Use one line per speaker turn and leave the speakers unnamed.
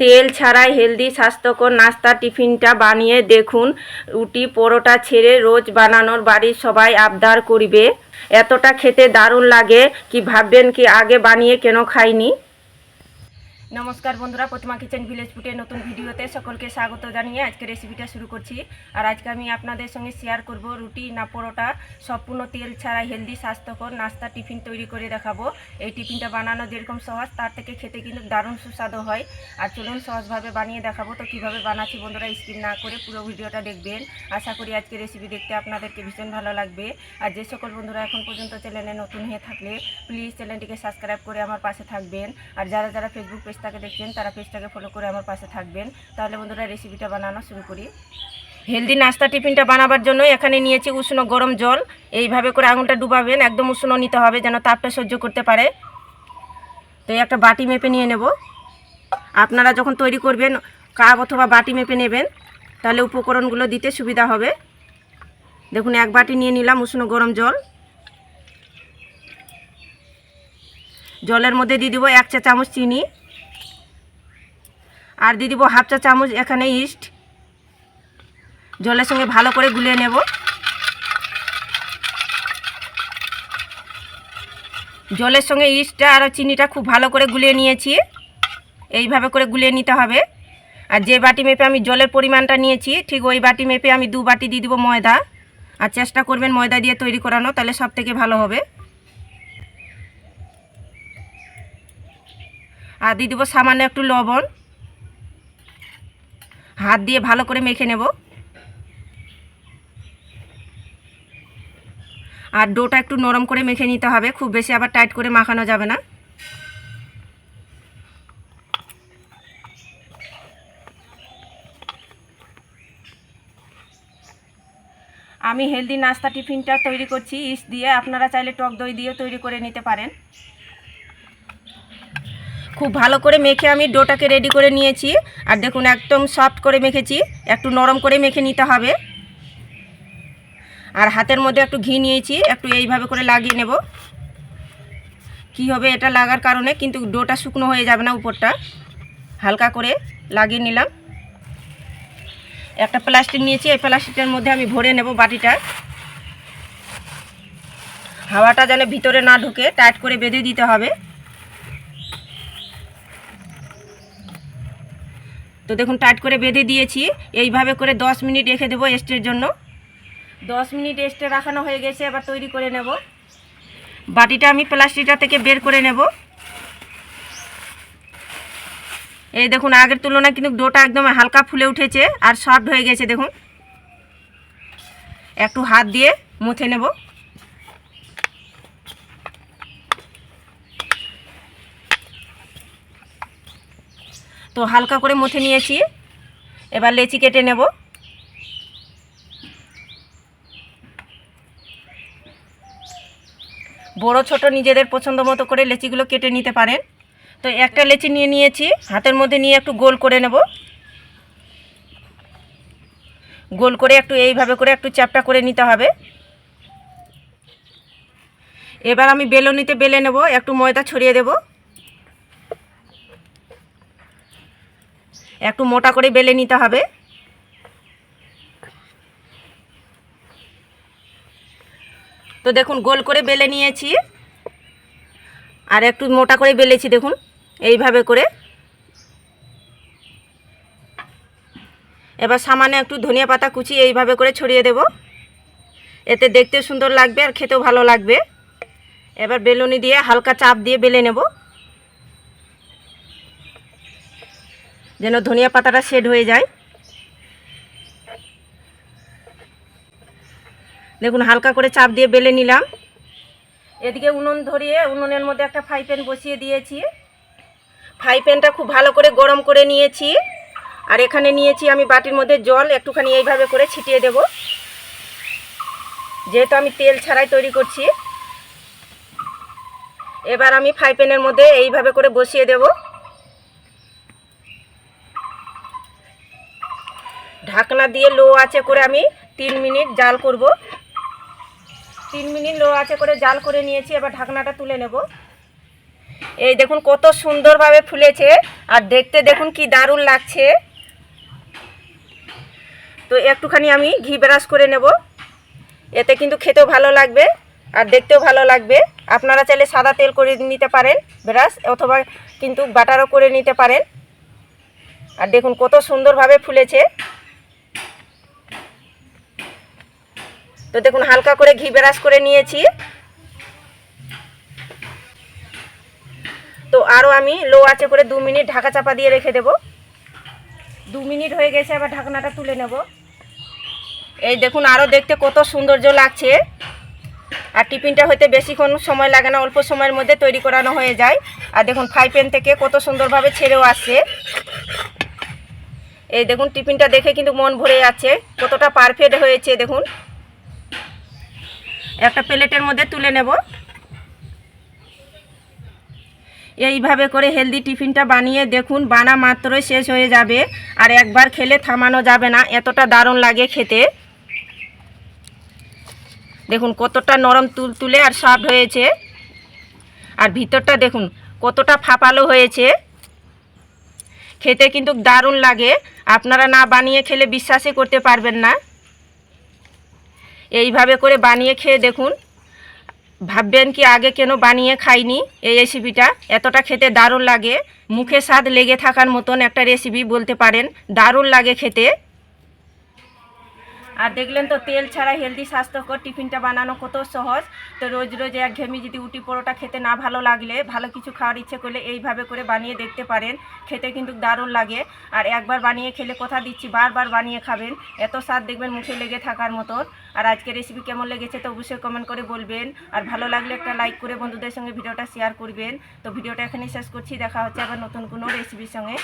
তেল ছাড়াই হেলদি স্বাস্থ্যকর নাস্তা টিফিনটা বানিয়ে দেখুন। রুটি পরোটা ছেড়ে রোজ বানানোর বাড়ির সবাই আবদার করবে। এতটা খেতে দারুণ লাগে কি ভাববেন কি আগে বানিয়ে কেন খাইনি। নমস্কার বন্ধুরা, প্রতিমা কিচেন ভিলেজ ফুডের নতুন ভিডিওতে সকলকে স্বাগত জানিয়ে আজকে রেসিপিটা শুরু করছি। আর আজকে আমি আপনাদের সঙ্গে শেয়ার করব রুটি না পরোটা সম্পূর্ণ তেল ছাড়া হেলদি স্বাস্থ্যকর নাস্তা টিফিন তৈরি করে দেখাবো। এই টিফিনটা বানানো যেরকম সহজ তার থেকে খেতে কিন্তু দারুণ সুস্বাদু হয়। আর চলুন সহজভাবে বানিয়ে দেখাবো। তো কীভাবে বানাচ্ছি বন্ধুরা স্কিপ না করে পুরো ভিডিওটা দেখবেন। আশা করি আজকে রেসিপি দেখতে আপনাদেরকে ভীষণ ভালো লাগবে। আর যে সকল বন্ধুরা এখন পর্যন্ত চ্যানেলে নতুন হয়ে থাকলে প্লিজ চ্যানেলটিকে সাবস্ক্রাইব করে আমার পাশে থাকবেন। আর যারা যারা ফেসবুক পেজটাকে দেখছেন তারা পেজটাকে ফলো করে আমার পাশে থাকবেন। তাহলে বন্ধুরা রেসিপিটা বানানো শুরু করি। হেলদি নাস্তা টিফিনটা বানাবার জন্য এখানে নিয়েছি উষ্ণ গরম জল। এইভাবে করে আঙুলটা ডুবাবেন, একদম উষ্ণ নিতে হবে যেন তাপটা সহ্য করতে পারে। তো একটা বাটি মেপে নিয়ে নেব। আপনারা যখন তৈরি করবেন কাপ অথবা বাটি মেপে নেবেন, তাহলে উপকরণগুলো দিতে সুবিধা হবে। দেখুন এক বাটি নিয়ে নিলাম উষ্ণ গরম জল। জলের মধ্যে দিয়ে দিব 1 চা চামচ চিনি, আর দিয়ে দিব 1/2 চা চামচ এখানে ইস্ট। জলের সঙ্গে ভালো করে গুলিয়ে নেব। জলের সঙ্গে ইস্টটা আর চিনিটা খুব ভালো করে গুলিয়ে নিয়েছি। এইভাবে করে গুলিয়ে নিতে হবে। আর যে বাটি মেপে আমি জলের পরিমাণটা নিয়েছি ঠিক ওই বাটি মেপে আমি 2 বাটি দিয়ে দিব ময়দা। আর চেষ্টা করবেন ময়দা দিয়ে তৈরি করানো, তাহলে সব থেকে ভালো হবে। আর দিয়ে দিব সামান্য একটু লবণ। হাত দিয়ে ভালো করে মেখে নেব। আর ডোটা একটু নরম করে মেখে নিতে হবে, খুব বেশি আবার টাইট করে মাখানো যাবে না। আমি হেলদি নাস্তা টিফিনটা তৈরি করছি ইস্ট দিয়ে, আপনারা চাইলে টক দই দিয়ে তৈরি করে নিতে পারেন। খুব ভালো করে মেখে আমি ডোটাকে রেডি করে নিয়েছি। আর দেখুন একদম সফট করে মেখেছি, একটু নরম করে মেখে নিতে হবে। আর হাতের মধ্যে একটু ঘি নিয়েছি, একটু এইভাবে করে লাগিয়ে নেব। কি হবে এটা লাগার কারণে কিন্তু ডোটা শুকনো হয়ে যাবে না, উপরটা হালকা করে লাগিয়ে নিলাম। একটা প্লাস্টিক নিয়েছি, এই প্লাস্টিকের মধ্যে আমি ভরে নেব বাটিটা। হাওয়াটা যেন ভিতরে না ঢুকে টাইট করে বেঁধে দিতে হবে। তো দেখুন টাইট করে বেঁধে দিয়েছি। এইভাবে করে 10 মিনিট রেখে দেবো রেস্টের জন্য। 10 মিনিট রেস্টে রাখানো হয়ে গেছে, এবার তৈরি করে নেব। বাটিটা আমি প্লাস্টিকটা থেকে বের করে নেব। এই দেখুন আগের তুলনায় কিন্তু ডোটা একদম হালকা ফুলে উঠেছে আর সফট হয়ে গেছে। দেখুন একটু হাত দিয়ে মুছে নেব। তো হালকা করে মুছে নিয়েছি, এবার লেচি কেটে নেব। বড় ছোট নিজেদের পছন্দ মতো করে লেচিগুলো কেটে নিতে পারেন। তো একটা লেচি নিয়ে নিয়েছি, হাতের মধ্যে নিয়ে একটু গোল করে নেব। গোল করে একটু এইভাবে করে একটু চ্যাপটা করে নিতে হবে। এবার আমি বেলনিতে বেলে নেব, একটু ময়দা ছড়িয়ে দেব। একটু মোটা করে বেলে নিতে হবে। তো দেখুন গোল করে বেলে নিয়েছি আর একটু মোটা করে বেলেছি। দেখুন এইভাবে করে। এবার সামান্য একটু ধনিয়া পাতা কুচি এইভাবে করে ছড়িয়ে দেব। এতে দেখতে সুন্দর লাগবে আর খেতেও ভালো লাগবে। এবার বেলুনি দিয়ে হালকা চাপ দিয়ে বেলে নেব, যেন ধনিয়া পাতাটা শেড হয়ে যায়। দেখুন হালকা করে চাপ দিয়ে বেলে নিলাম। এদিকে উনুন ধরিয়ে উনুনের মধ্যে একটা ফ্রাই প্যান বসিয়ে দিয়েছি। ফ্রাই প্যানটা খুব ভালো করে গরম করে নিয়েছি। আর এখানে নিয়েছি আমি বাটির মধ্যে জল, একটুখানি এইভাবে করে ছিটিয়ে দেব, যেহেতু আমি তেল ছাড়াই তৈরি করছি। এবার আমি ফ্রাই প্যানের মধ্যে এইভাবে করে বসিয়ে দেব। ঢাকনা দিয়ে লো আঁচে করে আমি 3 মিনিট জাল করব। 3 মিনিট লো আঁচে করে জাল করে নিয়েছি। এবার ঢাকনাটা তুলে নেব। এই দেখুন কত সুন্দরভাবে ফুলেছে আর দেখতে দেখুন কি দারুণ লাগছে। তো একটুখানি আমি ঘি ব্রাশ করে নেব, এতে কিন্তু খেতেও ভালো লাগবে আর দেখতেও ভালো লাগবে। আপনারা চাইলে সাদা তেল করে নিতে পারেন ব্রাশ, অথবা কিন্তু বাটারও করে নিতে পারেন। আর দেখুন কত সুন্দরভাবে ফুলেছে। তো দেখুন হালকা করে ঘি ব্রাশ করে নিয়েছি। তো আরও আমি লো আঁচে করে 2 মিনিট ঢাকা চাপা দিয়ে রেখে দেব। 2 মিনিট হয়ে গেছে, আবার ঢাকনাটা তুলে নেব। এই দেখুন আরও দেখতে কত সৌন্দর্য লাগছে। আর টিফিনটা হইতে বেশিক্ষণ সময় লাগে না, অল্প সময়ের মধ্যে তৈরি করানো হয়ে যায়। আর দেখুন ফ্রাই প্যান থেকে কত সুন্দরভাবে ছেড়েও আসছে। এই দেখুন টিফিনটা দেখে কিন্তু মন ভরে যাচ্ছে, কতটা পারফেক্ট হয়েছে দেখুন। একটা প্লেটের মধ্যে তুলে নেব। এইভাবে করে হেলদি টিফিনটা বানিয়ে দেখুন, বানা মাত্রই শেষ হয়ে যাবে আর একবার খেলে থামানো যাবে না, এতটা দারুণ লাগে খেতে। দেখুন কতটা নরম তুলতুলে আর সফট হয়েছে। আর ভিতরটা দেখুন কতটা ফাঁপালো হয়েছে, খেতে কিন্তু দারুণ লাগে। আপনারা না বানিয়ে খেলে বিশ্বাসই করতে পারবেন না। এইভাবে করে বানিয়ে খেয়ে দেখুন, ভাববেন কি আগে কেন বানিয়ে খাইনি। এই রেসিপিটা এতটা খেতে দারুণ লাগে, মুখে স্বাদ লেগে থাকার মতন একটা রেসিপি বলতে পারেন, দারুণ লাগে খেতে। আর দেখলেন তো তেল ছাড়া হেলদি স্বাস্থ্যকর টিফিনটা বানানো কত সহজ। তো রোজ রোজ একঘেয়েমি যদি রুটি পরোটা খেতে না ভালো লাগলে, ভালো কিছু খাওয়ার ইচ্ছে করলে এইভাবে করে বানিয়ে দেখতে পারেন, খেতে কিন্তু দারুণ লাগে। আর একবার বানিয়ে খেলে কথা দিচ্ছি বারবার বানিয়ে খাবেন, এত স্বাদ দেখবেন মুখে লেগে থাকার মতন। আর আজকের রেসিপি কেমন লেগেছে তো অবশ্যই কমেন্ট করে বলবেন। আর ভালো লাগলে একটা লাইক করে বন্ধুদের সঙ্গে ভিডিওটা শেয়ার করবেন। তো ভিডিওটা এখানেই শেষ করছি, দেখা হচ্ছে আবার নতুন কোনো রেসিপির সঙ্গে।